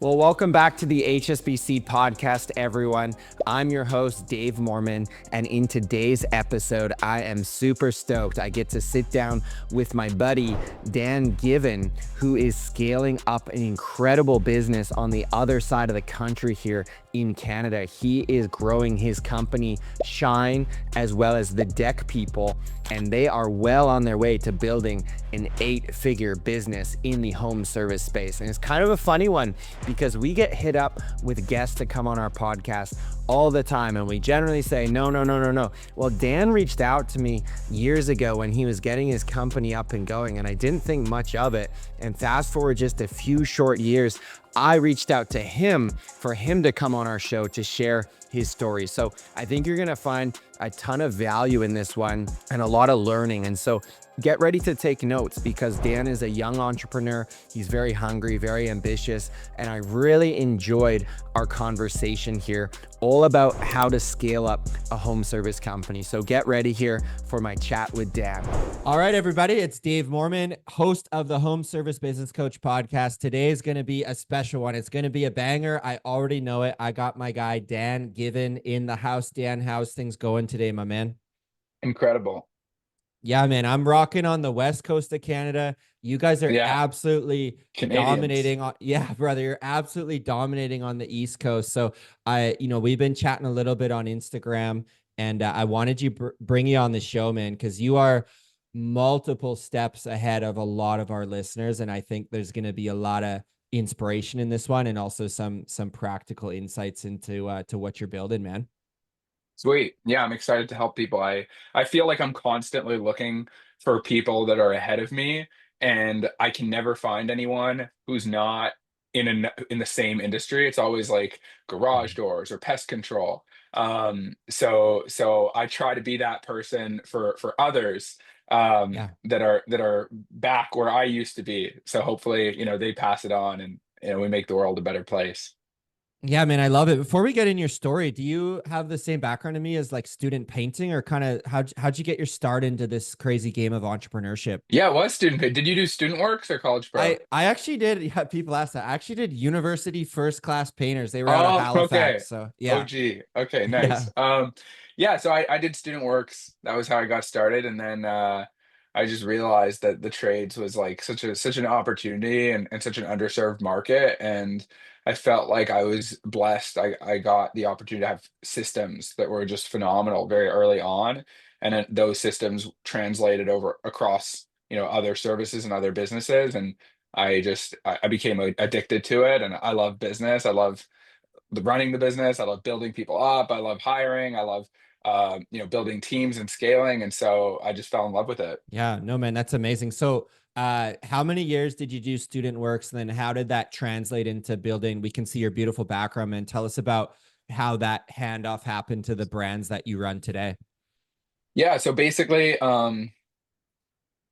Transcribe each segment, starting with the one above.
Well, welcome back to the HSBC podcast, everyone. I'm your host, Dave Mormon, and in today's episode, I am super stoked. I get to sit down with my buddy, Dan Givon, who is scaling up an incredible business on the other side of the country here in Canada. He is growing his company, Shine, as well as the Deck People, and they are well on their way to building an 8-figure business in the home service space. And it's kind of a funny one because we get hit up with guests to come on our podcast all the time, and we generally say, no. Well, Dan reached out to me years ago when he was getting his company up and going, and I didn't think much of it. And fast forward just a few short years, I reached out to him for him to come on our show to share his story. So I think you're gonna find a ton of value in this one and a lot of learning. And so get ready to take notes because Dan is a young entrepreneur. He's very hungry, very ambitious, and I really enjoyed our conversation here all about how to scale up a home service company. So get ready here for my chat with Dan. All right, everybody, it's Dave Mormon, host of the Home Service Business Coach podcast. Today is going to be a special one. It's going to be a banger. I already know it. I got my guy, Dan Givon, in the house. Dan, how's things going today, my man? Incredible. Yeah, man, I'm rocking on the west coast of Canada. You guys are Yeah, absolutely Canadians. dominating on, yeah, brother, you're absolutely dominating on the East Coast. So we've been chatting a little bit on Instagram, and I wanted you bring you on the show, man, because you are multiple steps ahead of a lot of our listeners, and I think there's going to be a lot of inspiration in this one, and also some practical insights into to what you're building, man. Sweet. Yeah, I'm excited to help people. I feel like I'm constantly looking for people that are ahead of me, and I can never find anyone who's not in the same industry. It's always like garage doors or pest control. So I try to be that person for others Yeah. that are back where I used to be. So hopefully, they pass it on and we make the world a better place. Yeah, man, I love it. Before we get in your story, do you have the same background to me as like student painting, or kind of how'd you get your start into this crazy game of entrepreneurship? Yeah, it was student paid. Did you do student works or college pro? I actually did. Yeah, people ask that. I actually did university first class painters. They were out of Oh, okay. Halifax, so yeah, OG. Okay, yeah. nice. Yeah, so I did student works. That was how I got started. And then I just realized that the trades was like such an opportunity and such an underserved market. And I felt like I was blessed. I got the opportunity to have systems that were just phenomenal very early on. And then those systems translated over across, other services and other businesses. And I became addicted to it, and I love business. I love running the business. I love building people up. I love hiring. I love building teams and scaling. And so I just fell in love with it. Yeah, no, man, that's amazing. So, how many years did you do student works? And then how did that translate into building? We can see your beautiful background, and tell us about how that handoff happened to the brands that you run today. Yeah. So basically,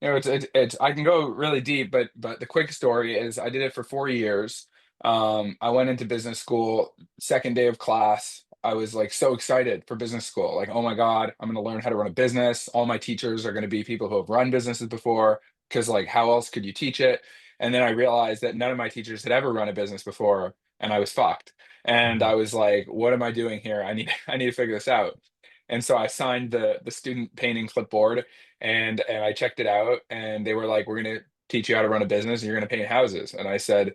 it's I can go really deep, but the quick story is I did it for 4 years. I went into business school, second day of class. I was like so excited for business school. Like, oh my God, I'm gonna learn how to run a business. All my teachers are gonna be people who have run businesses before, because like how else could you teach it? And then I realized that none of my teachers had ever run a business before, and I was fucked. And Mhm. I was like, what am I doing here? I need to figure this out. And so I signed the student painting clipboard, and I checked it out, and they were like, "We're gonna teach you how to run a business, and you're gonna paint houses." And I said,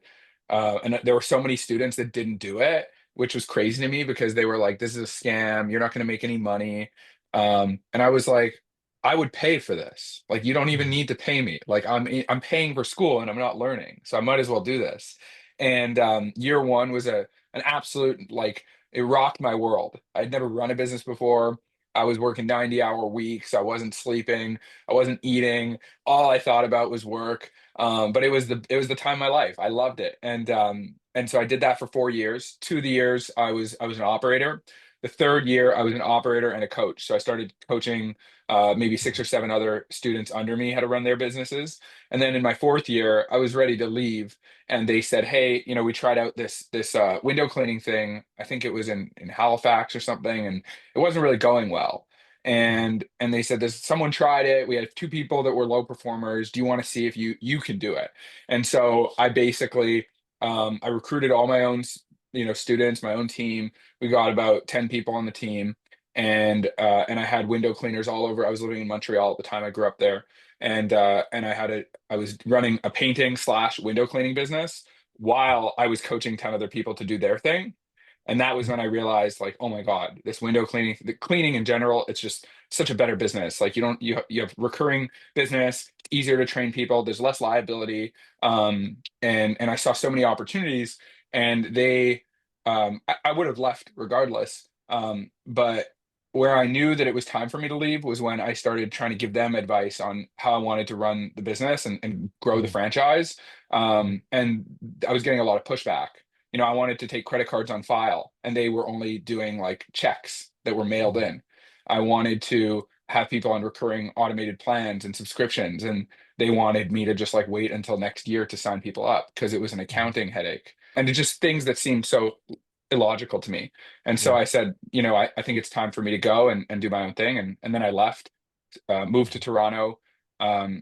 and there were so many students that didn't do it, which was crazy to me because they were like, "This is a scam. You're not gonna make any money." And I was like, "I would pay for this. Like, you don't even Mhm. need to pay me. Like, I'm paying for school, and I'm not learning, so I might as well do this." And year one was an absolute like it rocked my world. I'd never run a business before. I was working 90-hour weeks. I wasn't sleeping. I wasn't eating. All I thought about was work. But it was the time of my life. I loved it. And so I did that for 4 years. 2 of the years I was an operator. The third year I was an operator and a coach. So I started coaching maybe 6 or 7 other students under me how to run their businesses. And then in my fourth year, I was ready to leave, and they said, "Hey, we tried out this window cleaning thing. I think it was in Halifax or something, and it wasn't really going well." And they said, "This someone tried it. We had 2 people that were low performers. Do you want to see if you can do it?" And so I basically I recruited all my own, students, my own team. We got about 10 people on the team, and I had window cleaners all over. I was living in Montreal at the time. I grew up there, and I was running a painting slash window cleaning business while I was coaching 10 other people to do their thing. And that was when I realized, like, oh my God, this window cleaning, the cleaning in general, it's just such a better business. Like, you have recurring business, it's easier to train people, there's less liability. And I saw so many opportunities, and I would have left regardless. But where I knew that it was time for me to leave was when I started trying to give them advice on how I wanted to run the business and grow the Mhm. franchise. And I was getting a lot of pushback. I wanted to take credit cards on file, and they were only doing like checks that were mailed Mhm. in. I wanted to have people on recurring automated plans and subscriptions, and they wanted me to just like wait until next year to sign people up because it was an Mhm. accounting headache. And it just things that seemed so illogical to me. And so Yeah. I said, I think it's time for me to go and do my own thing. And then I left, moved to Mhm. Toronto,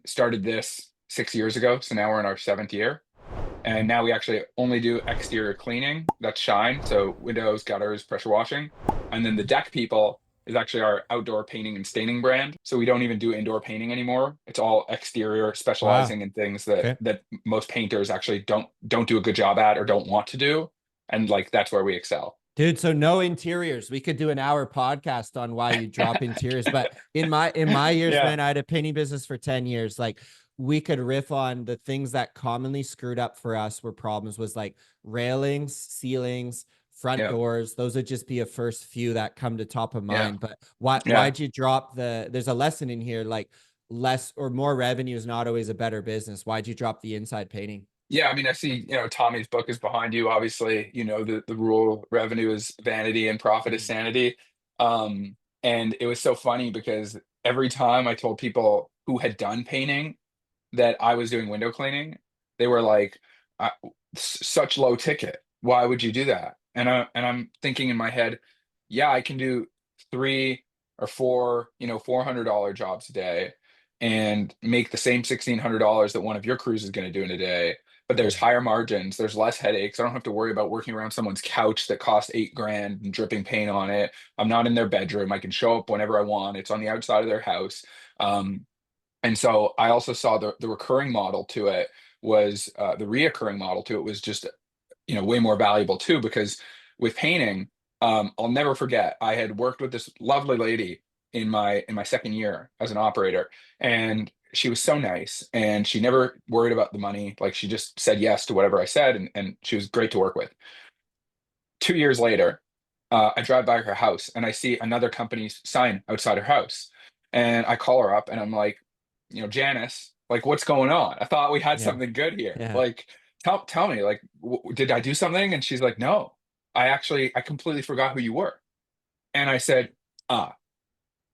started this 6 years ago. So now we're in our seventh year. And now we actually only do exterior cleaning. That's shine. So windows, gutters, pressure washing. And then the deck people is actually our outdoor painting and staining brand. So we don't even do indoor painting anymore. It's all exterior, Wow. specializing in things that Okay. that most painters actually don't do a good job at or don't want to do. And like that's where we excel. Dude, so no interiors. We could do an hour podcast on why you drop interiors. But in my years, Yeah. man, I had a painting business for 10 years. Like we could riff on the things that commonly screwed up for us were problems was like railings, ceilings, front Yeah. doors. Those would just be a first few that come to top of Yeah. mind. But why'd Yeah. you drop there's a lesson in here, like less or more revenue is not always a better business. Why'd you drop the inside painting? Yeah, I mean, I see, Tommy's book is behind you. Obviously, the rule revenue is vanity and profit is Mhm. sanity. And it was so funny because every time I told people who had done painting that I was doing window cleaning, they were like, such low ticket. Why would you do that?" And I'm thinking in my head, yeah, I can do three or four, $400 jobs a day and make the same $1,600 that one of your crews is going to do in a day. But there's higher margins, there's less headaches. I don't have to worry about working around someone's couch that costs 8 grand and dripping paint on it. I'm not in their bedroom. I can show up whenever I want. It's on the outside of their house. And so I also saw the recurring model to it was the reoccurring model to it was just way more valuable too, because with painting, I'll never forget, I had worked with this lovely lady in my second year as an operator, and she was so nice, and she never worried about the money. Like, she just said yes to whatever I said, and she was great to work with. 2 years later, I drive by her house and I see another company's sign outside her house. And I call her up and I'm like, Janice, like, what's going on? I thought we had Yeah. something good here. Yeah. Like, tell me, like, did I do something? And she's like, no, I completely forgot who you were. And I said, ah,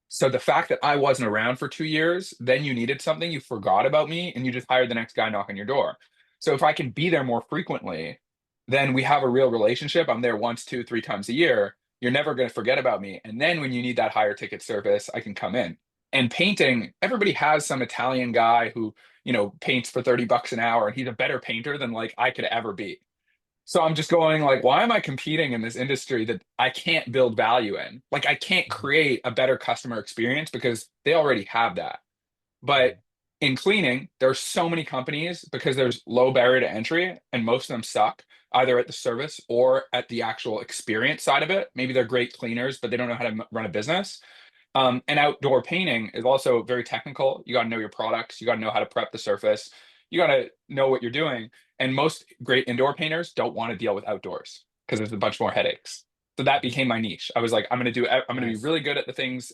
so the fact that I wasn't around for 2 years, then you needed something, you forgot about me, and you just hired the next guy knocking your door. So if I can be there more frequently, then we have a real relationship. I'm there once, two, three times a year. You're never going to forget about me. And then when you need that higher ticket service, I can come in. And painting, everybody has some Italian guy who, paints for 30 bucks an hour, and he's a better painter than like I could ever be. So I'm just going like, why am I competing in this industry that I can't build value in? Like, I can't Mhm. create a better customer experience because they already have that. But Mhm. in cleaning, there's so many companies because there's low barrier to entry, and most of them suck either at the service or at the actual experience side of it. Maybe they're great cleaners, but they don't know how to run a business. And outdoor painting is also very technical. You got to know your products. You got to know how to prep the surface. You got to know what you're doing. And most great indoor painters don't want to deal with outdoors because there's a bunch more headaches. So that became my niche. I was like, I'm going to be Nice. really good at the things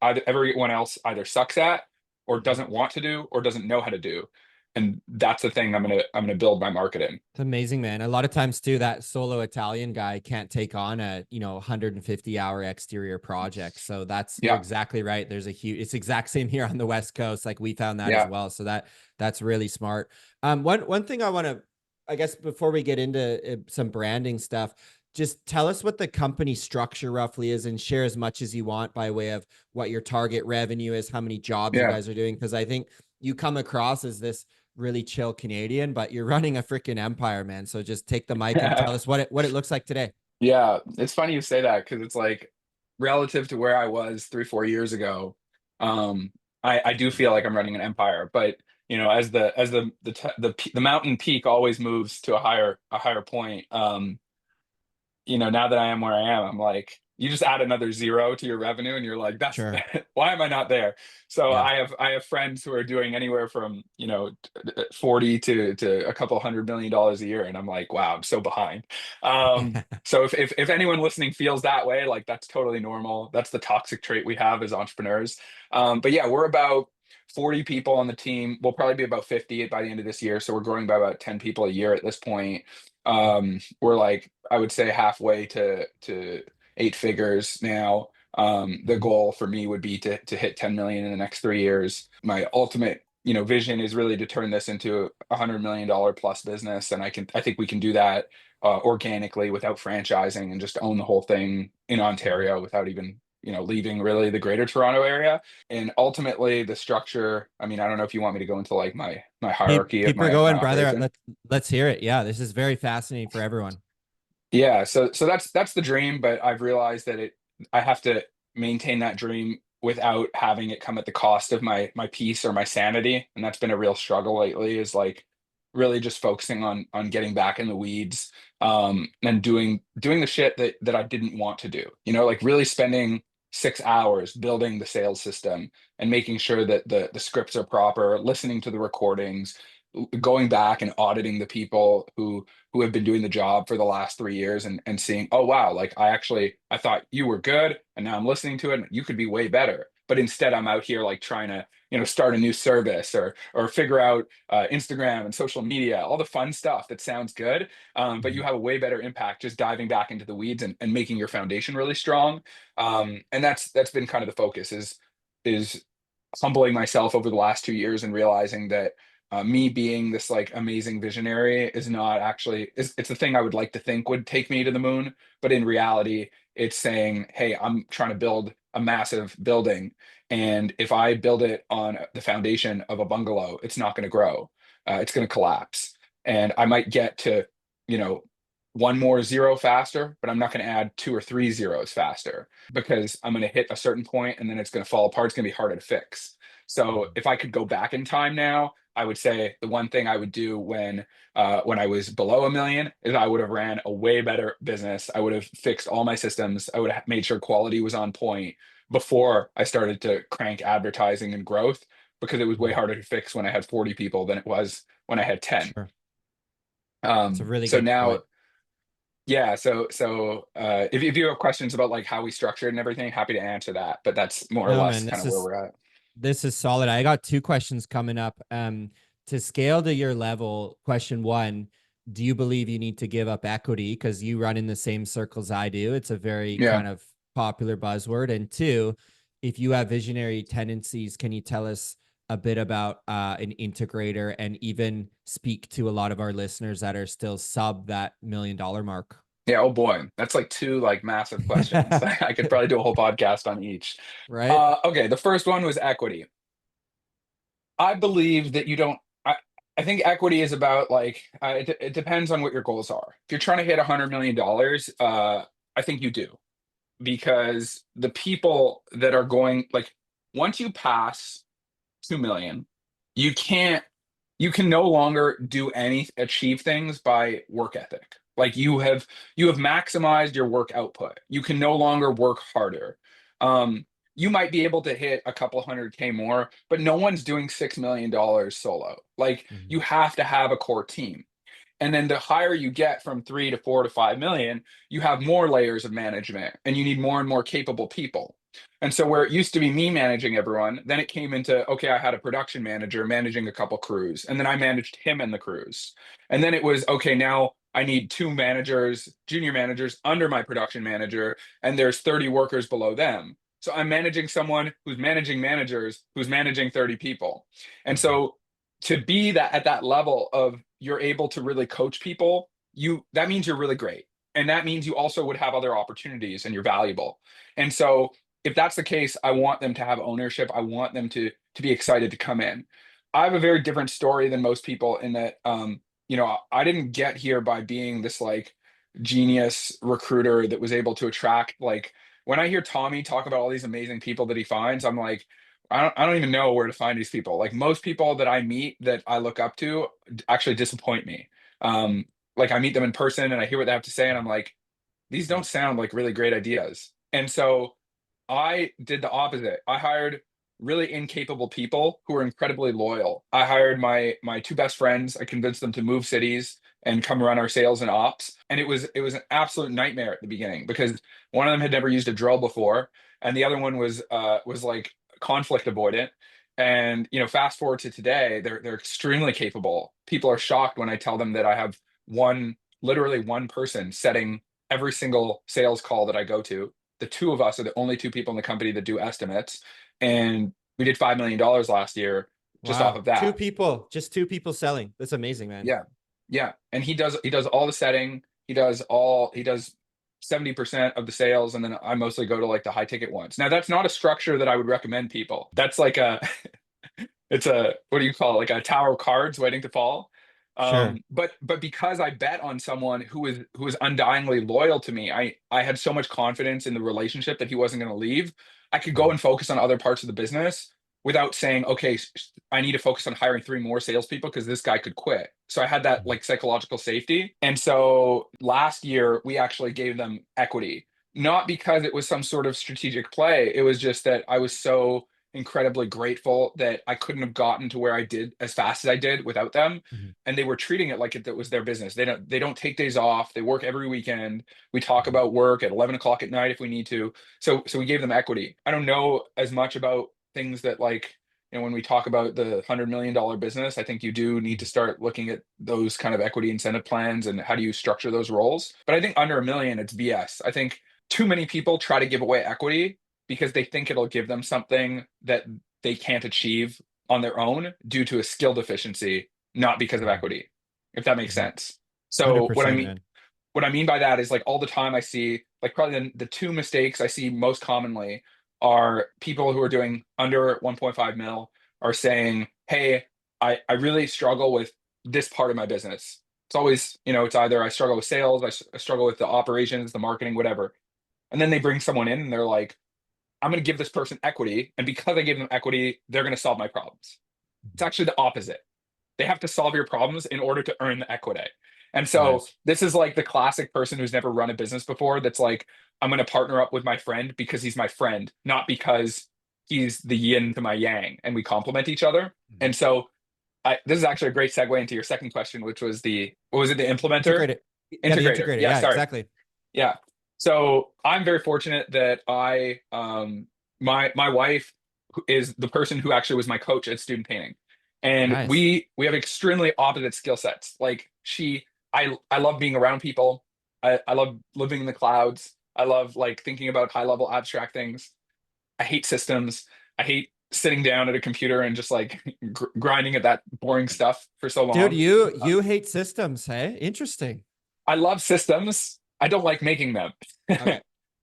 everyone else either sucks at or Mhm. doesn't want to do or doesn't know how to do. And that's the thing I'm going to build my market in. It's amazing, man. A lot of times too, that solo Italian guy can't take on a 150-hour exterior project. So you're Yeah. exactly right. It's exact same here on the West Coast. Like we found that as Yeah. well. So that's really smart. One thing I want to, I guess, before we get into some branding stuff, just tell us what the company structure roughly is and share as much as you want by way of what your target revenue is, how many jobs you Yeah. guys are doing. Because I think you come across as this really chill Canadian, but you're running a freaking empire, man. So just take the mic and tell us what it looks like today. Yeah, it's funny you say that because it's like relative to where I was 3, 4 years ago. I do feel like I'm running an empire, but as the mountain peak always moves to a higher point. Now that I am where I am, I'm like, you just add another zero to your revenue, and you're like, that's Sure. why am I not there? So Yeah. I have friends who are doing anywhere from 40 to a couple $100 million a year, and I'm like, wow, I'm so behind. So if anyone listening feels that way, like that's totally normal. That's the toxic trait we have as entrepreneurs. But yeah, we're about 40 people on the team. We'll probably be about 50 by the end of this year. So we're growing by about 10 people a year at this point. We're like, I would say halfway to 8 figures now. The goal for me would be to hit 10 million in the next 3 years. My ultimate, vision is really to turn this into $100 million plus business. And I think we can do that organically without franchising and just own the whole thing in Ontario without even, leaving really the greater Toronto area. And ultimately the structure, I mean, I don't know if you want me to go into like my Keep hierarchy of keep her my going, brother. operation. Let's hear it. Yeah, this is very fascinating for everyone. Yeah, so that's the dream, but I've realized that I have to maintain that dream without having it come at the cost of my peace or my sanity, and that's been a real struggle lately, is like really just focusing on getting back in the weeds, and doing the shit that I didn't want to do. Like really spending 6 hours building the sales system and making sure that the scripts are proper, listening to the recordings, going back and auditing the people who have been doing the job for the last 3 years, and seeing, oh wow, like I thought you were good, and now I'm listening to it, and you could be way better. But instead I'm out here like trying to, start a new service or figure out Instagram and social media, all the fun stuff that sounds good. But you Mhm. have a way better impact just diving back into the weeds and making your foundation really strong. And that's been kind of the focus, is humbling myself over the last 2 years and realizing that me being this like amazing visionary is not actually, it's the thing I would like to think would take me to the moon, but in reality it's saying, hey, I'm trying to build a massive building, and if I build it on the foundation of a bungalow, it's not going to grow. It's going to collapse, and I might get to, you know one more zero faster, but I'm not going to add two or three zeros faster, because I'm going to hit a certain point and then it's going to fall apart. It's going to be harder to fix. So if I could go back in time now, I would say the one thing I would do when I was below a million is I would have ran a way better business. I would have fixed all my systems. I would have made sure quality was on point before I started to crank advertising and growth, because it was way Mhm. harder to fix when I had 40 people than it was when I had 10. Sure. It's a really So good now, point. yeah, so if you have questions about like how we structured and everything, happy to answer that. But that's more or No, less man, kind of where we're at. this is solid. I got two questions coming up. To scale to your level, question one, do you believe you need to give up equity because you run in the same circles I do? It's a very Yeah. kind of popular buzzword. And two, if you have visionary tendencies, can you tell us a bit about an integrator and even speak to a lot of our listeners that are still sub that $1 million mark? Yeah, oh boy, that's like two like massive questions. I could probably do a whole podcast on each. Right? Okay, the first one was equity. I believe that you don't. I think equity is about like it depends on what your goals are. If you're trying to hit $100 million, I think you do, because the people that are going like, once you pass 2 million, you can't you can no longer achieve things by work ethic. Like you have maximized your work output. You can no longer work harder. um you might be able to hit a couple 100K more, but no one's doing $6 million solo. Like Mhm. you have to have a core team. And then the higher you get from 3 to 4 to 5 million, you have more layers of management and you need more and more capable people. And so where it used to be me managing everyone, then it came into, okay, I had a production manager managing a couple crews, and then I managed him and the crews. And then it was, okay, now I need two managers, junior managers under my production manager, and there's 30 workers below them. So I'm managing someone who's managing managers who's managing 30 people. And Mhm. so to be that at that level of you're able to really coach people, that means you're really great. And that means you also would have other opportunities and you're valuable. And so if that's the case, I want them to have ownership. I want them to be excited to come in. I have a very different story than most people in that, I didn't get here by being this like genius recruiter that was able to attract like when I hear Tommy talk about all these amazing people that he finds, I'm like, I don't even know where to find these people. Like most people that I meet that I look up to actually disappoint me. Um, like I meet them in person and I hear what they have to say, and I'm like, these don't sound like really great ideas. And so I did the opposite. I hired really incapable people who were incredibly loyal. I hired my two best friends. I convinced them to move cities and come run our sales and ops. And it was an absolute nightmare at the beginning because one of them had never used a drill before, and the other one was like conflict avoidant. And fast forward to today, they're extremely capable. People are shocked when I tell them that I have literally one person setting every single sales call that I go to. The two of us are the only two people in the company that do estimates, and we did $5 million last year just off Wow. of that. Just two people selling. That's amazing, man. Yeah, yeah, and he does all the setting. He does 70% of the sales, and then I mostly go to like the high ticket ones. Now that's not a structure that I would recommend people. That's like a it's a, what do you call it? Like a tower of cards waiting to fall. Sure. But because I bet on someone who was undyingly loyal to me, I had so much confidence in the relationship that he wasn't going to leave. I could go Mhm. and focus on other parts of the business without saying, okay, I need to focus on hiring three more salespeople because this guy could quit. So I had that Mhm. like psychological safety. And so last year we actually gave them equity, not because it was some sort of strategic play. It was just that I was so incredibly grateful that I couldn't have gotten to where I did as fast as I did without them. Mhm. And they were treating it like it was their business. They don't take days off. They work every weekend. We talk Mhm. about work at 11 o'clock at night if we need to. So we gave them equity. I don't know as much about things that like, when we talk about the $100 million business, I think you do need to start looking at those kind of equity incentive plans and how do you structure those roles. But I think under a million, it's BS. I think too many people try to give away equity because they think it'll give them something that they can't achieve on their own due to a skill deficiency, not because of Mhm. equity, if that makes Mhm. sense. So what I 100%, mean man. what I mean by that is like all the time I see like probably the two mistakes I see most commonly are people who are doing under 1.5 mil are saying, hey, I really struggle with this part of my business. It's always, it's either I struggle with sales, I struggle with the operations, the marketing, whatever. And then they bring someone in and they're like, I'm going to give this person equity. And because I gave them equity, they're going to solve my problems. It's Mhm. actually the opposite. They have to solve your problems in order to earn the equity. And so Nice. this is like the classic person who's never run a business before that's like, I'm going to partner up with my friend because he's my friend, not because he's the yin to my yang and we complement each other. Mhm. And so this is actually a great segue into your second question, which was what was it, the implementer? Integrate it. Yeah, the Integrator. integrator. Yeah, Yeah, sorry. exactly. Yeah. So I'm very fortunate that my wife is the person who actually was my coach at student painting. And Nice. we have extremely opposite skill sets. Like I love being around people. I love living in the clouds. I love like thinking about high level abstract things. I hate systems. I hate sitting down at a computer and just like grinding at that boring stuff for so Dude, long. you hate systems, hey? Interesting. I love systems. I don't like making them. Okay.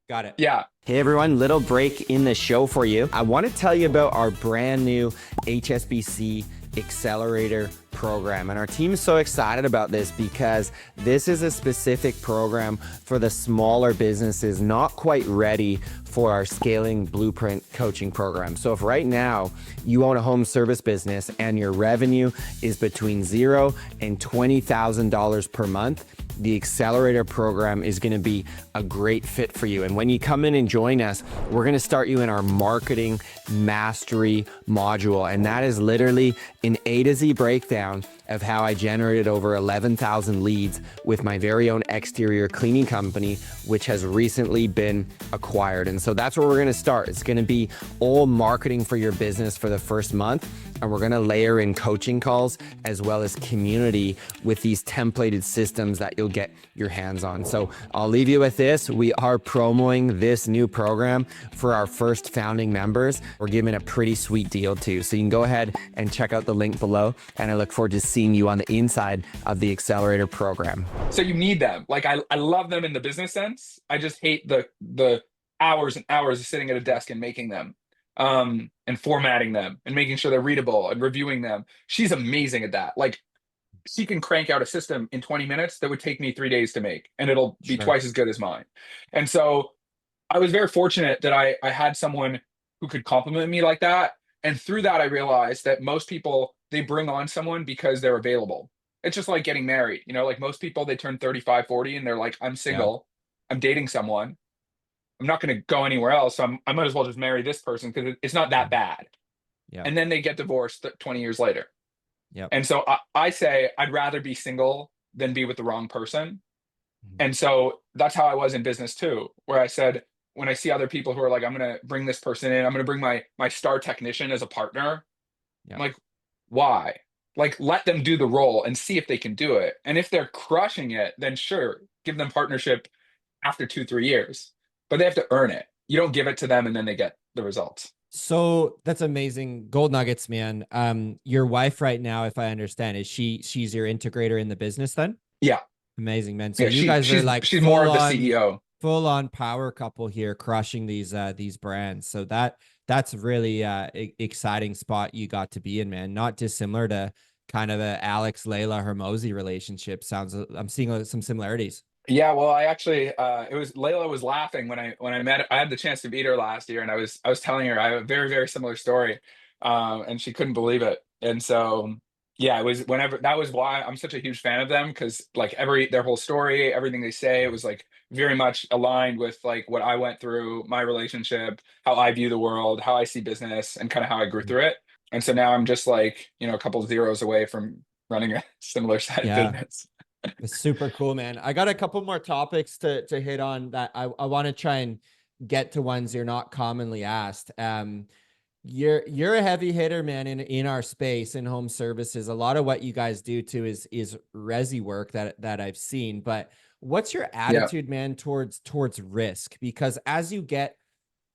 Got it. Yeah. Hey everyone, little break in the show for you. I want to tell you about our brand new HSBC Accelerator program. And our team is so excited about this because this is a specific program for the smaller businesses not quite ready for our scaling blueprint coaching program. So if right now you own a home service business and your revenue is between $0 and $20,000 per month, the Accelerator program is going to be a great fit for you. And when you come in and join us, we're going to start you in our marketing mastery module. And that is literally an A to Z breakdown of how I generated over 11,000 leads with my very own exterior cleaning company, which has recently been acquired. And so that's where we're going to start. It's going to be all marketing for your business for the first month. And we're going to layer in coaching calls as well as community with these templated systems that you'll get your hands on. So I'll leave you with this. We are promoting this new program for our first founding members. We're giving a pretty sweet deal too. So you can go ahead and check out the link below. And I look forward to seeing you on the inside of the Accelerator program. So you need them. Like I love them in the business sense. I just hate the hours and hours of sitting at a desk and making them. and formatting them and making sure they're readable and reviewing them. She's amazing at that. Like, she can crank out a system in 20 minutes that would take me 3 days to make, and it'll be Sure. twice as good as mine. And so I was very fortunate that I had someone who could compliment me like that. And through that, I realized that most people, they bring on someone because they're available. It's just like getting married. Like most people, they turn 35, 40, and they're like, I'm Yeah. single, I'm dating someone, I'm not going to go anywhere else. So I might as well just marry this person because it's not that bad. Yeah. And then they get divorced 20 years later. Yep. And so I say I'd rather be single than be with the wrong person. Mhm. And so that's how I was in business too, where I said, when I see other people who are like, I'm going to bring this person in, I'm going to bring my star technician as a partner. I'm Yeah. like, why? Like, let them do the role and see if they can do it. And if they're crushing it, then sure, give them partnership after 2, 3 years, but they have to earn it. You don't give it to them and then they get the results. So that's amazing. Gold nuggets, man. Your wife right now, if I understand, she's your integrator in the business then? Yeah. Amazing, man. So Yeah. you guys are like She's more of the CEO. full on power couple here, crushing these brands. So that's really exciting spot you got to be in, man. Not dissimilar to kind of the Alex Layla Hermosi relationship. I'm seeing some similarities. Yeah, well, I actually it was Layla was laughing when I met. I had the chance to meet her last year, and I was telling her I have a very, very similar story, and she couldn't believe it. And so yeah, it was whenever that was why I'm such a huge fan of them, because like their whole story, everything they say, it was like very much aligned with like what I went through, my relationship, how I view the world, how I see business, and kind of how I grew through it. And so now I'm just like, a couple of zeros away from running a similar side Yeah. business. It's super cool, man. I got a couple more topics to hit on that I want to try and get to ones you're not commonly asked. You're a heavy hitter, man, in our space in home services. A lot of what you guys do too is resi work that I've seen. But what's your Yeah. attitude, man, towards risk? Because as you get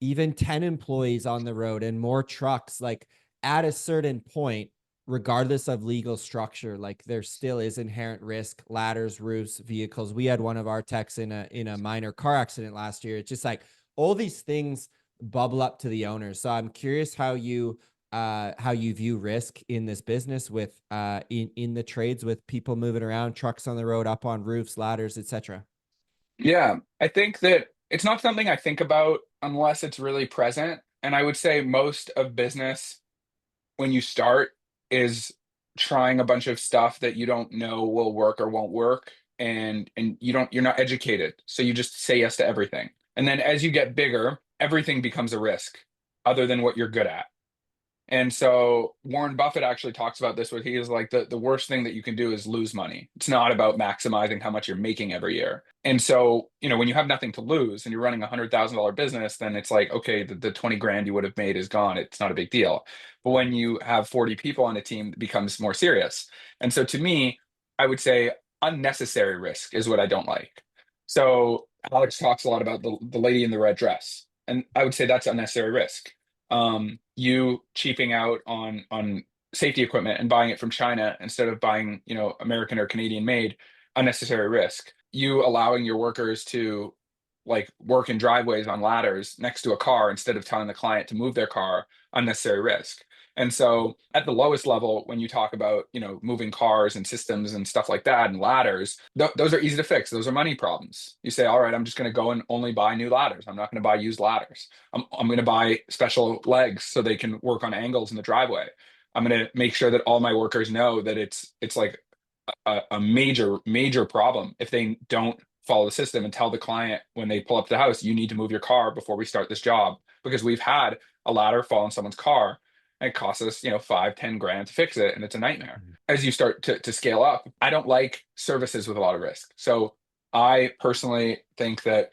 even 10 employees on the road and more trucks, like at a certain point, regardless of legal structure, like there still is inherent risk, ladders, roofs, vehicles. We had one of our techs in a minor car accident last year. It's just like all these things bubble up to the owners. So I'm curious how you view risk in this business with in the trades, with people moving around, trucks on the road, up on roofs, ladders, etc. Yeah, I think that it's not something I think about unless it's really present. And I would say most of business, when you start, is trying a bunch of stuff that you don't know will work or won't work. And you're not educated. So you just say yes to everything. And then as you get bigger, everything becomes a risk other than what you're good at. And so Warren Buffett actually talks about this, where he is like, the worst thing that you can do is lose money. It's not about maximizing how much you're making every year. And so, when you have nothing to lose and you're running $100,000 business, then it's like, okay, the 20 grand you would have made is gone. It's not a big deal. But when you have 40 people on a team, it becomes more serious. And so to me, I would say unnecessary risk is what I don't like. So Alex talks a lot about the lady in the red dress. And I would say that's unnecessary risk. You cheaping out on safety equipment and buying it from China instead of buying, American or Canadian made, unnecessary risk. You allowing your workers to like work in driveways on ladders next to a car instead of telling the client to move their car, unnecessary risk. And so at the lowest level, when you talk about, moving cars and systems and stuff like that and ladders, those are easy to fix. Those are money problems. You say, all right, I'm just going to go and only buy new ladders. I'm not going to buy used ladders. I'm going to buy special legs so they can work on angles in the driveway. I'm going to make sure that all my workers know that it's like a major problem if they don't follow the system and tell the client when they pull up to the house, you need to move your car before we start this job, because we've had a ladder fall in someone's car and it costs us 5-10 grand to fix it, and it's a nightmare. As you start to scale up, I don't like services with a lot of risk. So I personally think that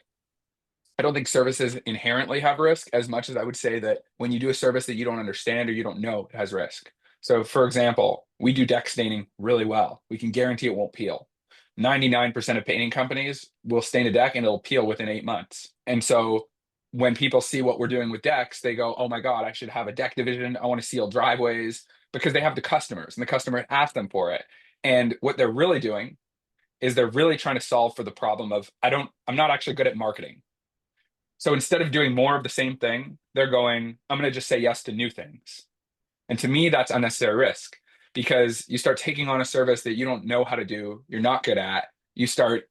I don't think services inherently have risk, as much as I would say that when you do a service that you don't understand or you don't know, it has risk. So for example, we do deck staining really well. We can guarantee it won't peel. 99% of painting companies will stain a deck and it'll peel within 8 months. And so when people see what we're doing with decks, they go, oh my God, I should have a deck division. I want to seal driveways, because they have the customers and the customer asked them for it. And what they're really doing is they're really trying to solve for the problem of, I'm not actually good at marketing. So instead of doing more of the same thing, they're going, I'm going to just say yes to new things. And to me, that's unnecessary risk, because you start taking on a service that you don't know how to do, you're not good at. You start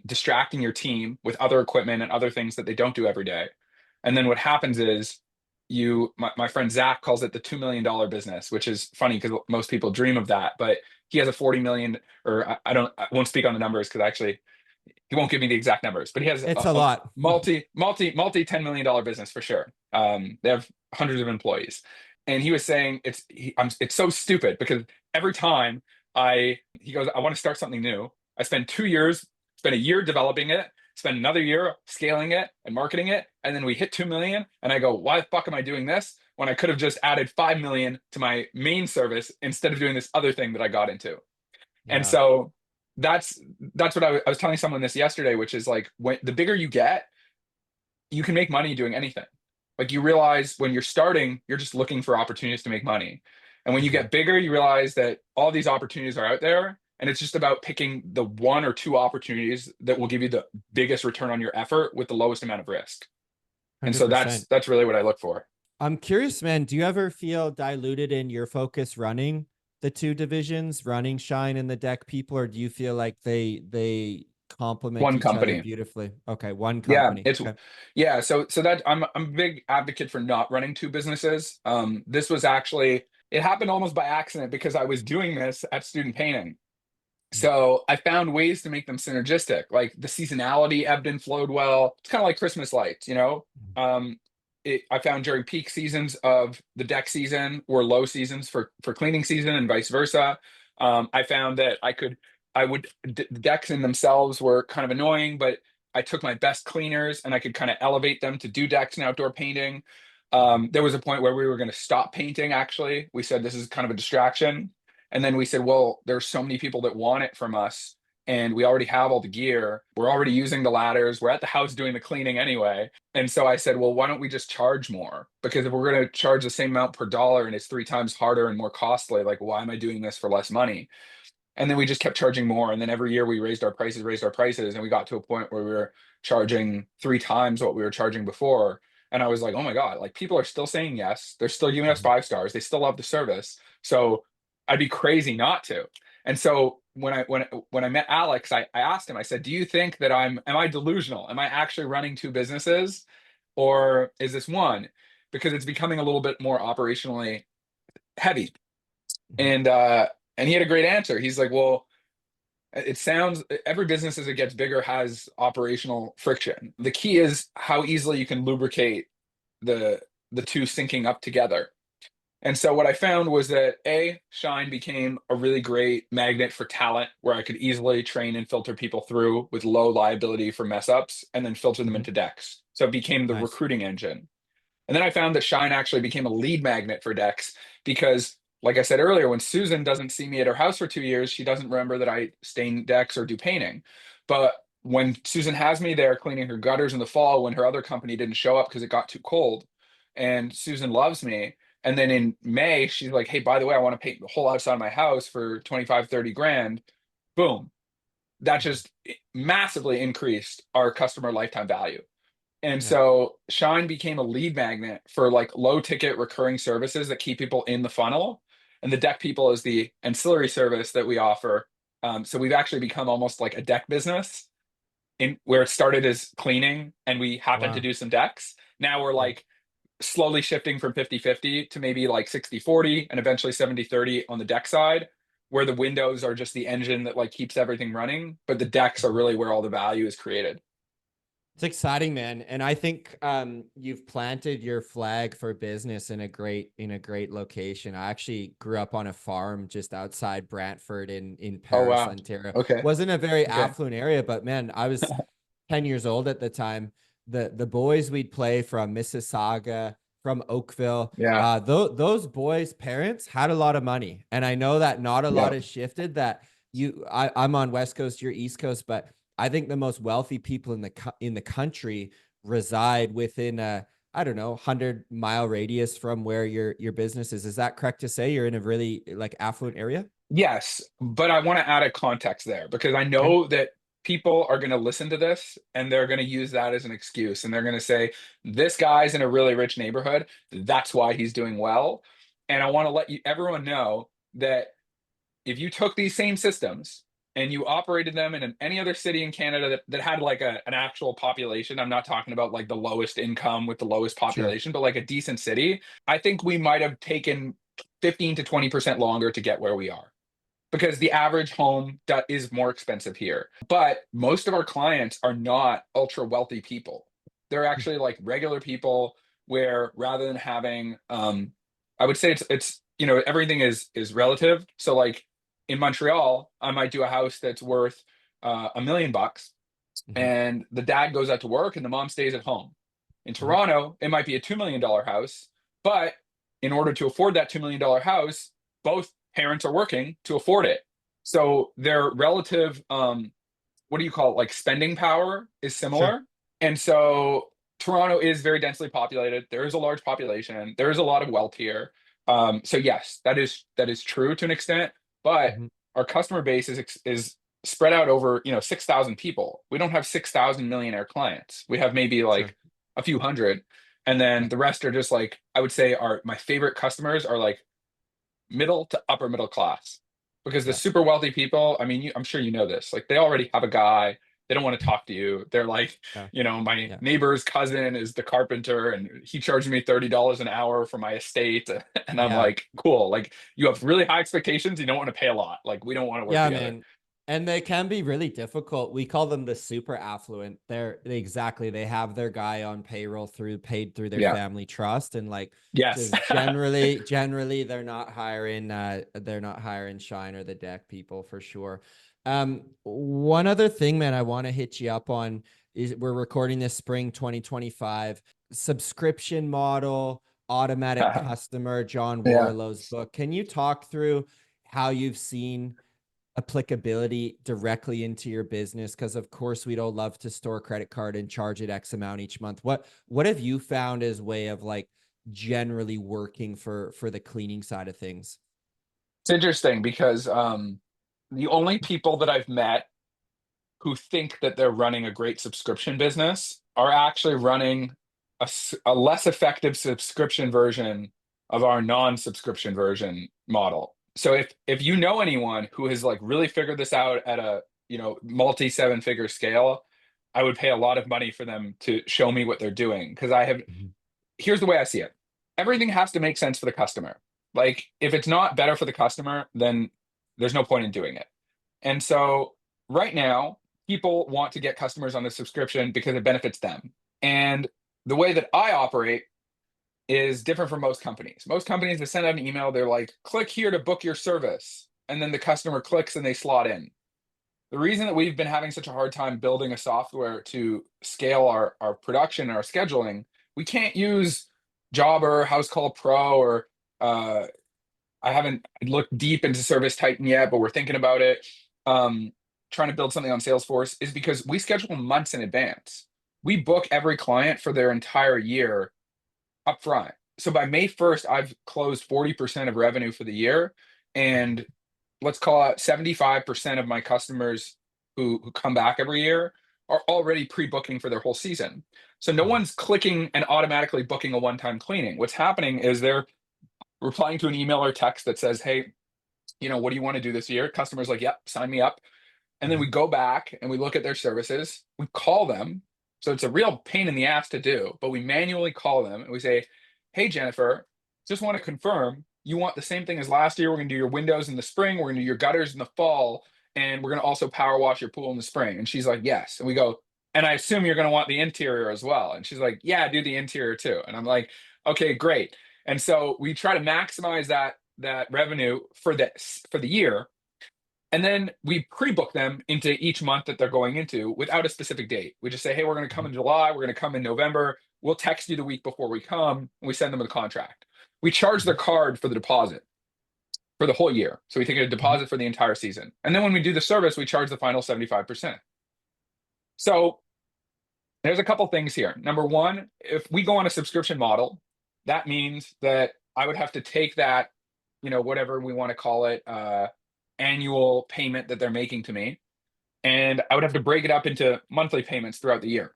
distracting your team with other equipment and other things that they don't do every day. And then what happens is my friend Zach calls it the $2 million business, which is funny because most people dream of that. But he has a 40 million, or I won't speak on the numbers because actually he won't give me the exact numbers, but he has It's a lot. multi $10 million business for sure. They have hundreds of employees, and he was saying it's so stupid because every time he goes, I want to start something new. I spend 2 years, spend a year developing it, spend another year scaling it and marketing it, and then we hit 2 million, and I go, why the fuck am I doing this when I could have just added 5 million to my main service instead of doing this other thing that I got into? Yeah. And so that's what I was telling someone this yesterday, which is like, when the bigger you get, you can make money doing anything. Like, you realize when you're starting, you're just looking for opportunities to make money. And when you get bigger, you realize that all these opportunities are out there, and it's just about picking the one or two opportunities that will give you the biggest return on your effort with the lowest amount of risk. And so 100%. that's really what I look for. I'm curious, man, do you ever feel diluted in your focus running the two divisions, running Shine and the deck people, or do you feel like they complement One each other company. beautifully? Okay, one Yeah, company. it's Okay. yeah. So that I'm a big advocate for not running two businesses. This was actually, it happened almost by accident because I was doing this at student painting. So I found ways to make them synergistic. Like, the seasonality ebbed and flowed well. It's kind of like Christmas lights, you know? I found during peak seasons of the deck season were low seasons for cleaning season, and vice versa. I found that the decks in themselves were kind of annoying, but I took my best cleaners and I could kind of elevate them to do decks and outdoor painting. There was a point where we were going to stop painting, actually. We said this is kind of a distraction. And then we said, well, there's so many people that want it from us, and we already have all the gear. We're already using the ladders. We're at the house doing the cleaning anyway. And so I said, well, why don't we just charge more? Because if we're going to charge the same amount per dollar and it's 3 times harder and more costly, like, why am I doing this for less money? And then we just kept charging more. And then every year we raised our prices. And we got to a point where we were charging 3 times what we were charging before. And I was like, oh my God, like, people are still saying yes. They're still giving us 5 stars. They still love the service. So I'd be crazy not to. And so when I met Alex, I asked him, I said, do you think that am I delusional? Am I actually running two businesses, or is this one? Because it's becoming a little bit more operationally heavy. And he had a great answer. He's like, well, it sounds, every business as it gets bigger has operational friction. The key is how easily you can lubricate the two syncing up together. And so what I found was that Shine became a really great magnet for talent, where I could easily train and filter people through with low liability for mess ups, and then filter them into decks. So it became the recruiting engine. And then I found that Shine actually became a lead magnet for decks, because, like I said earlier, when Susan doesn't see me at her house for 2 years, she doesn't remember that I stain decks or do painting. But when Susan has me there cleaning her gutters in the fall, when her other company didn't show up because it got too cold, and Susan loves me, and then in May, she's like, hey, by the way, I want to paint the whole outside of my house for 25, 30 grand. Boom. That just massively increased our customer lifetime value. And so Shine became a lead magnet for like low ticket recurring services that keep people in the funnel. And the deck people is the ancillary service that we offer. So we've actually become almost like a deck business, in where it started as cleaning and we happened to do some decks. Now we're like slowly shifting from 50-50 to maybe like 60-40 and eventually 70-30 on the deck side, where the windows are just the engine that like keeps everything running, but the decks are really where all the value is created. It's exciting, man. And I think you've planted your flag for business in a great location. I actually grew up on a farm just outside Brantford in Paris, Ontario. Okay. Wasn't a very affluent area, but man, I was 10 years old at the time. The boys we'd play from Mississauga, from Oakville, those boys' parents had a lot of money. And I know that not a lot has shifted, that I'm on West Coast, you're East Coast, but I think the most wealthy people in the country reside within a, I don't know, 100-mile radius from where your business is. Is that correct to say you're in a really like affluent area? Yes, but I want to add a context there, because I know that people are going to listen to this and they're going to use that as an excuse. And they're going to say, this guy's in a really rich neighborhood. That's why he's doing well. And I want to let everyone know that if you took these same systems and you operated them in any other city in Canada that had like an actual population, I'm not talking about like the lowest income with the lowest Sure. population, but like a decent city, I think we might have taken 15 to 20% longer to get where we are, because the average home is more expensive here. But most of our clients are not ultra wealthy people. They're actually like regular people, where rather than having, I would say it's everything is relative. So like in Montreal, I might do a house that's worth $1 million, Mhm. and the dad goes out to work and the mom stays at home. In Mhm. Toronto, it might be a $2 million house, but in order to afford that $2 million house, both parents are working to afford it. So their relative, what do you call it, like spending power is Sure. similar. And so Toronto is very densely populated. There is a large population. There is a lot of wealth here. So yes, that is true to an extent, but Mhm. our customer base is spread out over 6,000 people. We don't have 6,000 millionaire clients. We have maybe Sure. like a few hundred, and Yeah. then the rest are just like, I would say, are my favorite customers are like middle to upper middle class, because the Yeah. super wealthy people, I mean, I'm sure you know this, like they already have a guy. They don't want to talk to you. They're like, Yeah. my Yeah. neighbor's cousin is the carpenter and he charged me $30 an hour for my estate. And I'm Yeah. like, cool. Like, you have really high expectations. You don't want to pay a lot. Like, we don't want to work Yeah, together. man. And they can be really difficult. We call them the super affluent. They have their guy on payroll paid through their Yeah. family trust. And like Yes. just generally they're not hiring Shine or the deck people for sure. One other thing, man, I want to hit you up on is we're recording this spring 2025 subscription model, automatic customer, John Yeah. Warlow's book. Can you talk through how you've seen applicability directly into your business? Because of course we don't love to store a credit card and charge it X amount each month. What have you found as way of like generally working for the cleaning side of things? It's interesting because the only people that I've met who think that they're running a great subscription business are actually running a less effective subscription version of our non-subscription version model. So if you know anyone who has like really figured this out at a multi seven figure scale, I would pay a lot of money for them to show me what they're doing, because Mhm. here's the way I see it. Everything has to make sense for the customer. Like, if it's not better for the customer, then there's no point in doing it. And so right now, people want to get customers on the subscription because it benefits them. And the way that I operate is different from most companies. Most companies, they send out an email, they're like, click here to book your service. And then the customer clicks and they slot in. The reason that we've been having such a hard time building a software to scale our production and our scheduling, we can't use Jobber, House Call Pro, or uh, I haven't looked deep into Service Titan yet, but we're thinking about it. Trying to build something on Salesforce, is because we schedule months in advance. We book every client for their entire year upfront. So by May 1st, I've closed 40% of revenue for the year. And let's call it 75% of my customers who come back every year are already pre-booking for their whole season. So no Mhm. one's clicking and automatically booking a one-time cleaning. What's happening is they're replying to an email or text that says, hey, what do you want to do this year? Customers like, yep, sign me up. And then we Mhm. go back and we look at their services. We call them. So it's a real pain in the ass to do, but we manually call them and we say, hey, Jennifer, just want to confirm you want the same thing as last year. We're going to do your windows in the spring. We're going to do your gutters in the fall. And we're going to also power wash your pool in the spring. And she's like, yes. And we go, and I assume you're going to want the interior as well. And she's like, yeah, do the interior too. And I'm like, okay, great. And so we try to maximize that revenue for the year, and then we pre-book them into each month that they're going into without a specific date. We just say, hey, we're going to come Mhm. in July. We're going to come in November. We'll text you the week before we come. And we send them the contract. We charge their Mhm. card for the deposit for the whole year. So we take a Mhm. deposit for the entire season. And then when we do the service, we charge the final 75%. So there's a couple things here. Number one, if we go on a subscription model, that means that I would have to take that, whatever we want to call it, annual payment that they're making to me, and I would have to break it up into monthly payments throughout the year.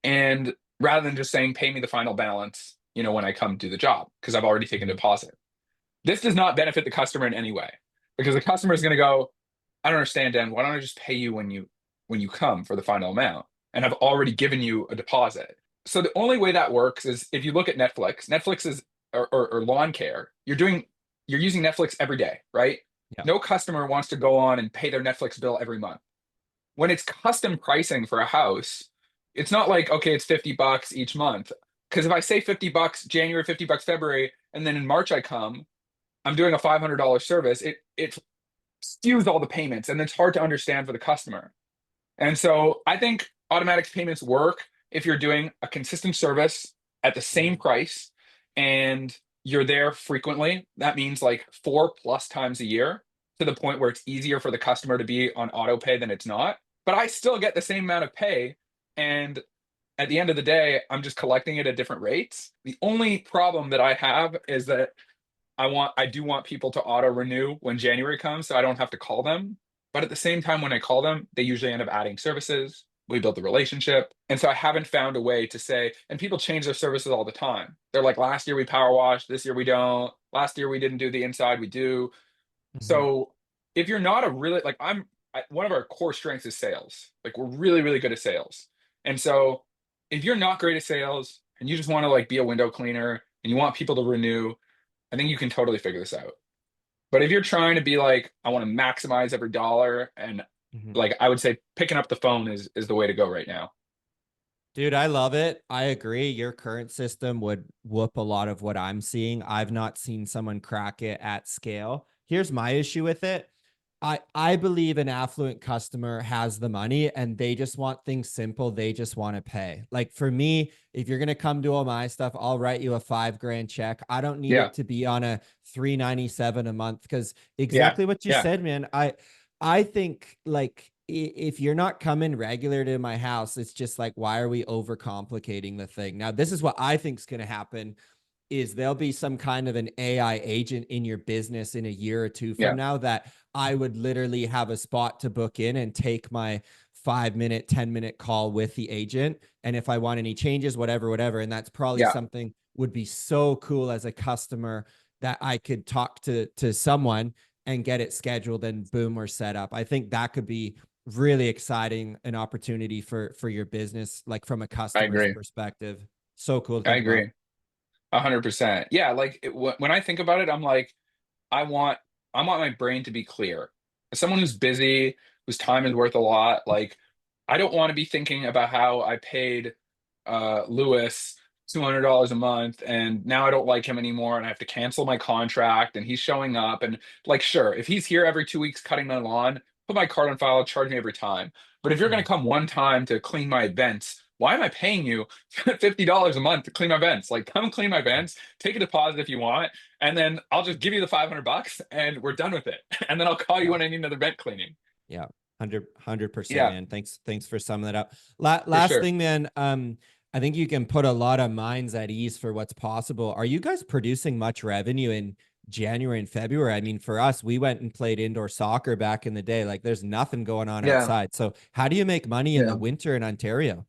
And rather than just saying, pay me the final balance, when I come do the job, because I've already taken a deposit. This does not benefit the customer in any way, because the customer is going to go, I don't understand, Dan. Why don't I just pay you when you come for the final amount? And I've already given you a deposit. So the only way that works is if you look at Netflix. Netflix is or lawn care. You're using Netflix every day, right? Yeah. No customer wants to go on and pay their Netflix bill every month. When it's custom pricing for a house, it's not like, okay, it's $50 each month. Because if I say $50 January, $50 February, and then in March I'm doing a $500 service, it skews all the payments, and it's hard to understand for the customer. And so I think automatic payments work if you're doing a consistent service at the same price and you're there frequently. That means like 4+ times a year, to the point where it's easier for the customer to be on auto pay than it's not. But I still get the same amount of pay. And at the end of the day, I'm just collecting it at different rates. The only problem that I have is that I do want people to auto renew when January comes, so I don't have to call them. But at the same time, when I call them, they usually end up adding services. We build the relationship. And so I haven't found a way to say, and people change their services all the time. They're like, last year we power washed, this year we don't. Last year we didn't do the inside, we do. So if you're not a really, like one of our core strengths is sales. Like, we're really, really good at sales. And so if you're not great at sales and you just want to like be a window cleaner and you want people to renew, I think you can totally figure this out. But if you're trying to be like, I want to maximize every dollar, and like, I would say picking up the phone is the way to go right now. Dude, I love it. I agree. Your current system would whoop a lot of what I'm seeing. I've not seen someone crack it at scale. Here's my issue with it. I believe an affluent customer has the money and they just want things simple. They just want to pay. Like, for me, if you're going to come do all my stuff, I'll write you a $5,000 check. I don't need it to be on a $397 a month, because exactly what you said, man. I think, like, if you're not coming regular to my house, it's just like, why are we overcomplicating the thing? Now, this is what I think is going to happen, is there'll be some kind of an AI agent in your business in a year or two from now that I would literally have a spot to book in and take my 5-minute, 10-minute call with the agent. And if I want any changes, whatever. And that's probably something would be so cool as a customer, that I could talk to someone and get it scheduled and boom, we're set up. I think that could be really exciting, an opportunity for your business, like from a customer's perspective. So cool. I agree. 100%. Yeah. Like, when I think about it, I'm like, I want my brain to be clear. As someone who's busy, whose time is worth a lot, like, I don't want to be thinking about how I paid Lewis $200 a month and now I don't like him anymore and I have to cancel my contract, and he's showing up, and like, sure, if he's here every 2 weeks cutting my lawn, put my card on file, charge me every time. But if you're going to come one time to clean my vents, why am I paying you $50 a month to clean my vents? Like, come clean my vents, take a deposit if you want, and then I'll just give you the $500 and we're done with it. And then I'll call you when I need another vent cleaning. Yeah. 100%, man. Thanks for summing that up. Last thing, man. I think you can put a lot of minds at ease for what's possible. Are you guys producing much revenue in January and February? I mean, for us, we went and played indoor soccer back in the day. Like, there's nothing going on outside. So how do you make money in the winter in Ontario?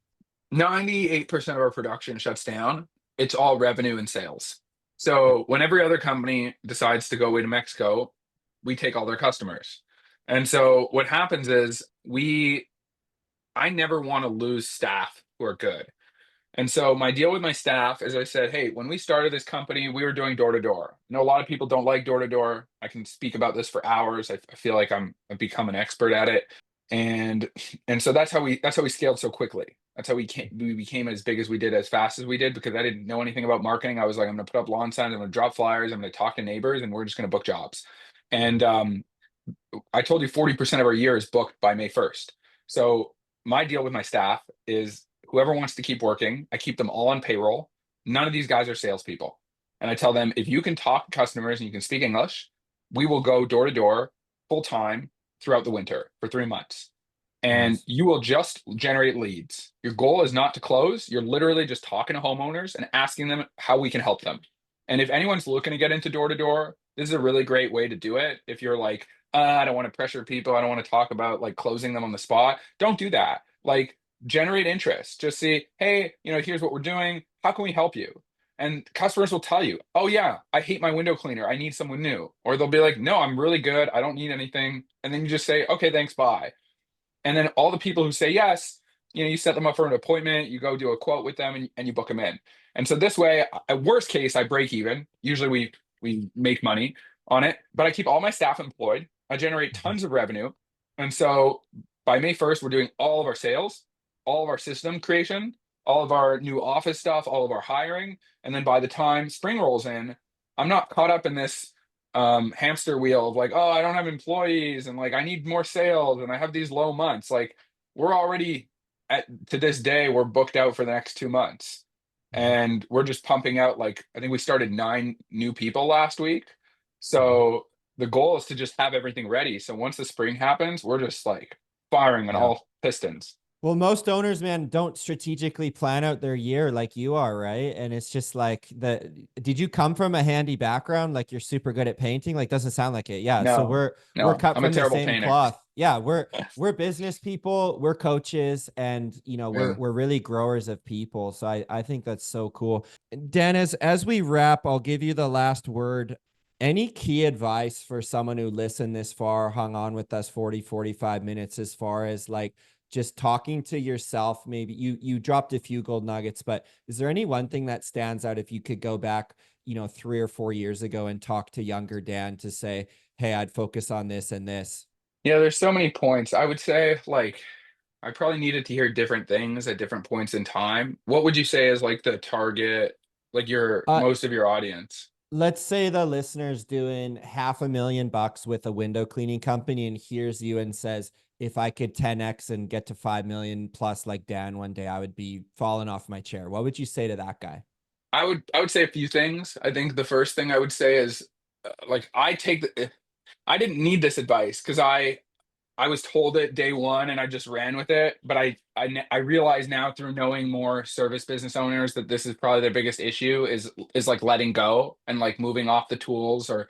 98% of our production shuts down. It's all revenue and sales. So when every other company decides to go away to Mexico, we take all their customers. And so what happens is I never want to lose staff who are good. And so my deal with my staff is, I said, hey, when we started this company, we were doing door to door. I know a lot of people don't like door to door. I can speak about this for hours. I feel like I've become an expert at it. And so that's how we scaled so quickly. That's how we became as big as we did, as fast as we did, because I didn't know anything about marketing. I was like, I'm going to put up lawn signs, I'm going to drop flyers, I'm going to talk to neighbors, and we're just going to book jobs. And I told you 40% of our year is booked by May 1st. So my deal with my staff is, whoever wants to keep working, I keep them all on payroll. None of these guys are salespeople. And I tell them, if you can talk to customers and you can speak English, we will go door to door full time throughout the winter for 3 months. And you will just generate leads. Your goal is not to close. You're literally just talking to homeowners and asking them how we can help them. And if anyone's looking to get into door to door, this is a really great way to do it. If you're like, I don't want to pressure people. I don't want to talk about like closing them on the spot. Don't do that. Like generate interest. Just see, hey, here's what we're doing. How can we help you? And customers will tell you, oh yeah, I hate my window cleaner. I need someone new. Or they'll be like, no, I'm really good. I don't need anything. And then you just say, okay, thanks, bye. And then all the people who say yes, you set them up for an appointment, you go do a quote with them, and you book them in. And so this way, at worst case, I break even. Usually we make money on it, but I keep all my staff employed. I generate tons of revenue. And so by May 1st, we're doing all of our sales, all of our system creation, all of our new office stuff, all of our hiring. And then by the time spring rolls in, I'm not caught up in this hamster wheel of like, oh, I don't have employees and like I need more sales and I have these low months. Like we're already to this day, we're booked out for the next 2 months. And we're just pumping out like I think we started 9 new people last week. So the goal is to just have everything ready. So once the spring happens, we're just like firing on all pistons. Well, most owners, man, don't strategically plan out their year like you are, right? And it's just like did you come from a handy background? Like you're super good at painting? Like doesn't sound like it. Yeah. So No, we're cut I'm a from the terrible same painter. cloth. Yeah, we're business people, we're coaches, and Yeah. we're really growers of people. So I think that's so cool. Dan, as we wrap, I'll give you the last word. Any key advice for someone who listened this far, hung on with us 45 minutes, as far as like just talking to yourself? Maybe you dropped a few gold nuggets, but is there any one thing that stands out if you could go back, 3 or 4 years ago and talk to younger Dan to say, hey, I'd focus on this and this? Yeah, there's so many points. I would say like I probably needed to hear different things at different points in time. What would you say is like the target, like your Uh, most of your audience? let's say the listener's doing $500,000 with a window cleaning company and hears you and says, if I could 10x and get to 5 million plus like Dan one day, I would be falling off my chair. What would you say to that guy? I would say a few things. I think the first thing I would say is like I didn't need this advice because I was told it day one and I just ran with it. But I realize now through knowing more service business owners that this is probably their biggest issue is like letting go and like moving off the tools or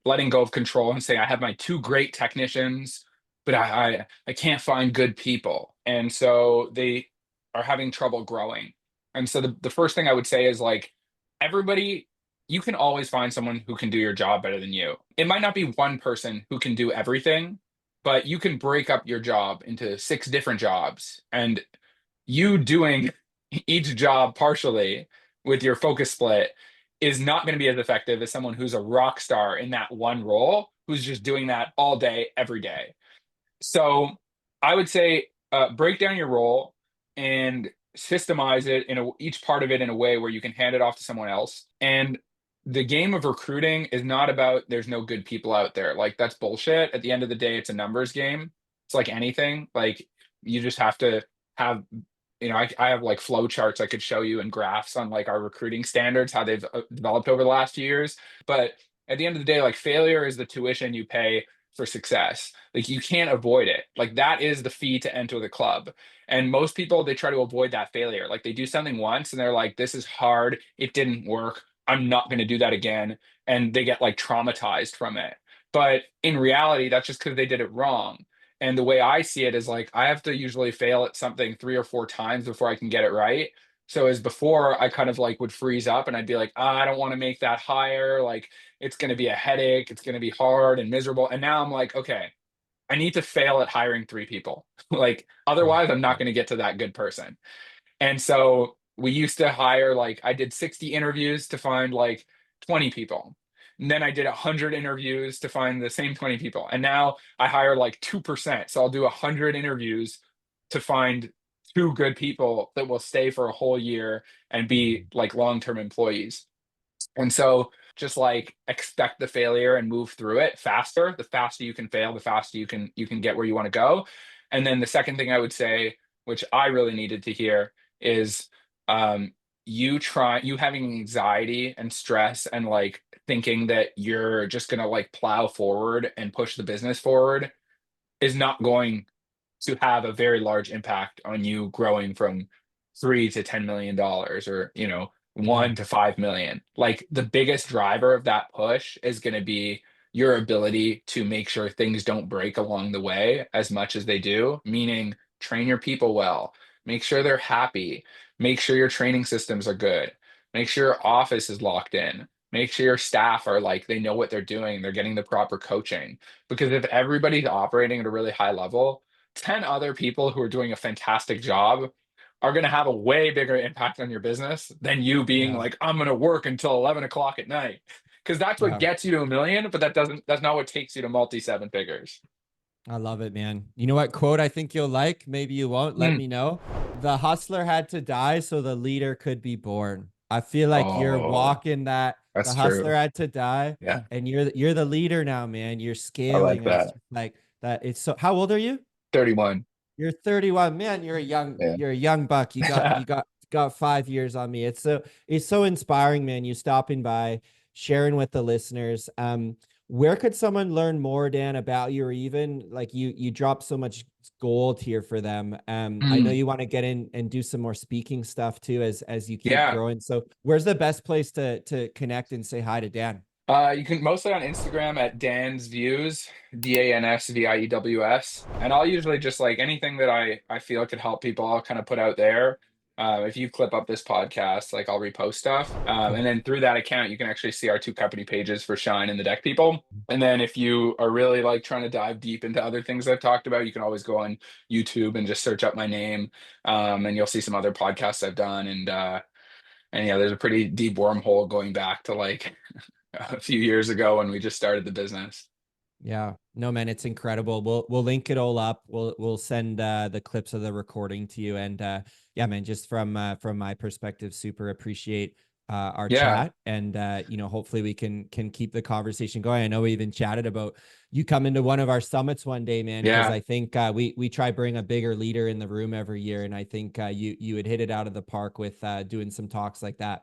letting go of control and saying I have my 2 great technicians, but I can't find good people, and so they are having trouble growing. And so the first thing I would say is like everybody, you can always find someone who can do your job better than you. It might not be one person who can do everything, but you can break up your job into 6 different jobs, and you doing each job partially with your focus split is not going to be as effective as someone who's a rock star in that one role who's just doing that all day every day. So I would say break down your role and systemize it each part of it in a way where you can hand it off to someone else. And the game of recruiting is not about there's no good people out there. Like that's bullshit. At the end of the day, it's a numbers game. It's like anything. Like you just have to have, I have like flow charts I could show you and graphs on like our recruiting standards, how they've developed over the last few years. But at the end of the day, like failure is the tuition you pay for success. Like you can't avoid it. Like that is the fee to enter the club. And most people, they try to avoid that failure. Like they do something once and they're like, this is hard. It didn't work. I'm not going to do that again. And they get like traumatized from it. But in reality, that's just because they did it wrong. And the way I see it is like I have to usually fail at something 3 or 4 times before I can get it right. So as before, I kind of like would freeze up and I'd be like, I don't want to make that higher. Like it's going to be a headache. It's going to be hard and miserable. And now I'm like, okay, I need to fail at hiring 3 people. Like otherwise, I'm not going to get to that good person. And so we used to hire like I did 60 interviews to find like 20 people. And then I did 100 interviews to find the same 20 people. And now I hire like 2%. So I'll do 100 interviews to find 2 good people that will stay for a whole year and be like long-term employees. And so just like expect the failure and move through it faster. The faster you can fail, the faster you can get where you want to go. And then the second thing I would say, which I really needed to hear, is you having anxiety and stress and like thinking that you're just gonna like plow forward and push the business forward is not going to have a very large impact on you growing from 3 to $10 million or 1 to 5 million. Like the biggest driver of that push is going to be your ability to make sure things don't break along the way as much as they do, meaning train your people well, make sure they're happy, make sure your training systems are good, make sure your office is locked in, make sure your staff are like, they know what they're doing, they're getting the proper coaching. Because if everybody's operating at a really high level, 10 other people who are doing a fantastic job are going to have a way bigger impact on your business than you being Yeah. like, I'm going to work until 11 o'clock at night. Because that's what Yeah. gets you to a million, but that's not what takes you to multi seven figures. I love it, man. You know what quote I think you'll like? Maybe you won't. Let Mm. me know. The hustler had to die so the leader could be born. I feel like you're Oh, walking that. The that's hustler true. had to die, Yeah, and you're the leader now, man. You're I like scaling, and it's that. just like that. It's so. How old are you? 31. You're 31, man. Yeah. You're a young buck. You got 5 years on me. It's so inspiring, man. You stopping by, sharing with the listeners. Where could someone learn more, Dan, about you, or even like you drop so much gold here for them. I know Mm. you want to get in and do some more speaking stuff too as you keep Yeah. growing. So where's the best place to connect and say hi to Dan? You can mostly on Instagram at Dan's Views, DANSVIEWS. And I'll usually just like anything that I feel could help people, I'll kind of put out there. If you clip up this podcast, like I'll repost stuff. Cool. And then through that account, you can actually see our two company pages for Shine and the Deck People. And then if you are really like trying to dive deep into other things I've talked about, you can always go on YouTube and just search up my name. And you'll see some other podcasts I've done. And yeah, there's a pretty deep wormhole going back to like a few years ago when we just started the business. Yeah. No, man, it's incredible. We'll link it all up. We'll send the clips of the recording to you. And yeah, man, just from my perspective, super appreciate our Yeah, chat. And hopefully we can keep the conversation going. I know we even chatted about you coming to one of our summits one day, man, because yeah, I think we try bring a bigger leader in the room every year. And I think you would hit it out of the park with doing some talks like that.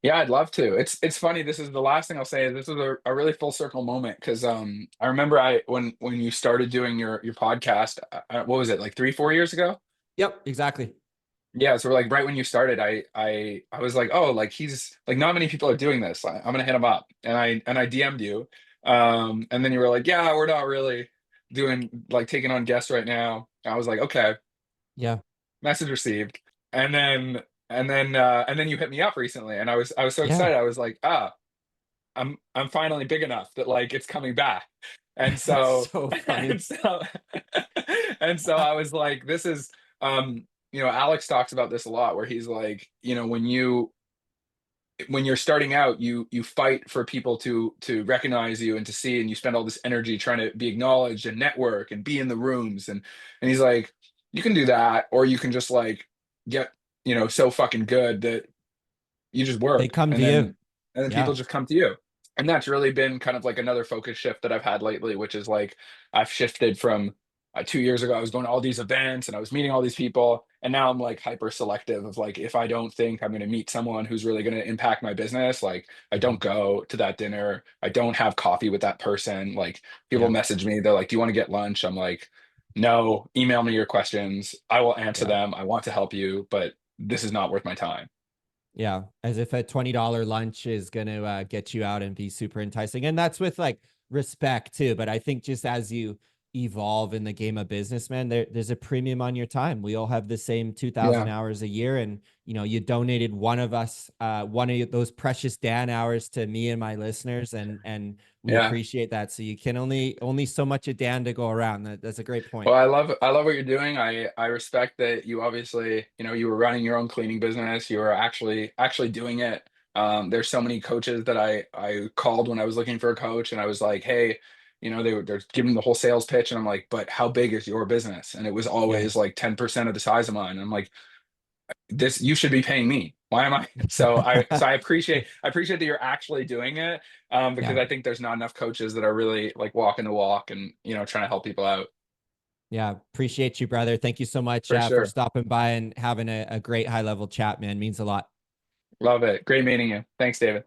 yeah. I'd love to. It's funny. This is the last thing I'll say. Is this was a really full circle moment because I remember when you started doing your podcast. What was it like 3-4 years ago? Yep, exactly. Yeah, so like right when you started, I was like, oh, like he's like not many people are doing this. I'm gonna hit him up, and I DM'd you, and then you were like, yeah, we're not really doing like taking on guests right now. I was like, okay, Yeah. message received. And then you hit me up recently, and I was so Yeah. excited. I was like, I'm finally big enough that like it's coming back. And That's so so funny. and so and so I was like, this is Alex talks about this a lot where he's like, when you're starting out, you fight for people to recognize you and to see, and you spend all this energy trying to be acknowledged and network and be in the rooms. And he's like, you can do that, or you can just like get, so fucking good that you just They work, come and to you. then people Yeah. just come to you. And that's really been kind of like another focus shift that I've had lately, which is like I've shifted from 2 years ago, I was going to all these events and I was meeting all these people. And now I'm like hyper selective of like, if I don't think I'm going to meet someone who's really going to impact my business, like I don't go to that dinner. I don't have coffee with that person. Like people Yeah. message me, they're like, do you want to get lunch? I'm like, no, email me your questions. I will answer Yeah. them. I want to help you, but this is not worth my time. Yeah. As if a $20 lunch is going to get you out and be super enticing. And that's with like respect too. But I think just as you evolve in the game of business, man, there's a premium on your time. We all have the same 2,000 Yeah. hours a year. And, you donated one of those precious Dan hours to me and my listeners. And we Yeah. appreciate that. So you can only so much a Dan to go around. That's a great point. Well, I love what you're doing. I respect that you obviously, you were running your own cleaning business. You were actually doing it. There's so many coaches that I called when I was looking for a coach, and I was like, hey, they're giving the whole sales pitch, and I'm like, but how big is your business? And it was Yeah. always like 10% of the size of mine. And I'm like, this you should be paying me. Why am I? So I appreciate that you're actually doing it, because Yeah. I think there's not enough coaches that are really like walking the walk and trying to help people out. Yeah, appreciate you, brother. Thank you so much For for sure. stopping by and having a great high level chat, man. Means a lot. Love it. Great meeting you. Thanks, David.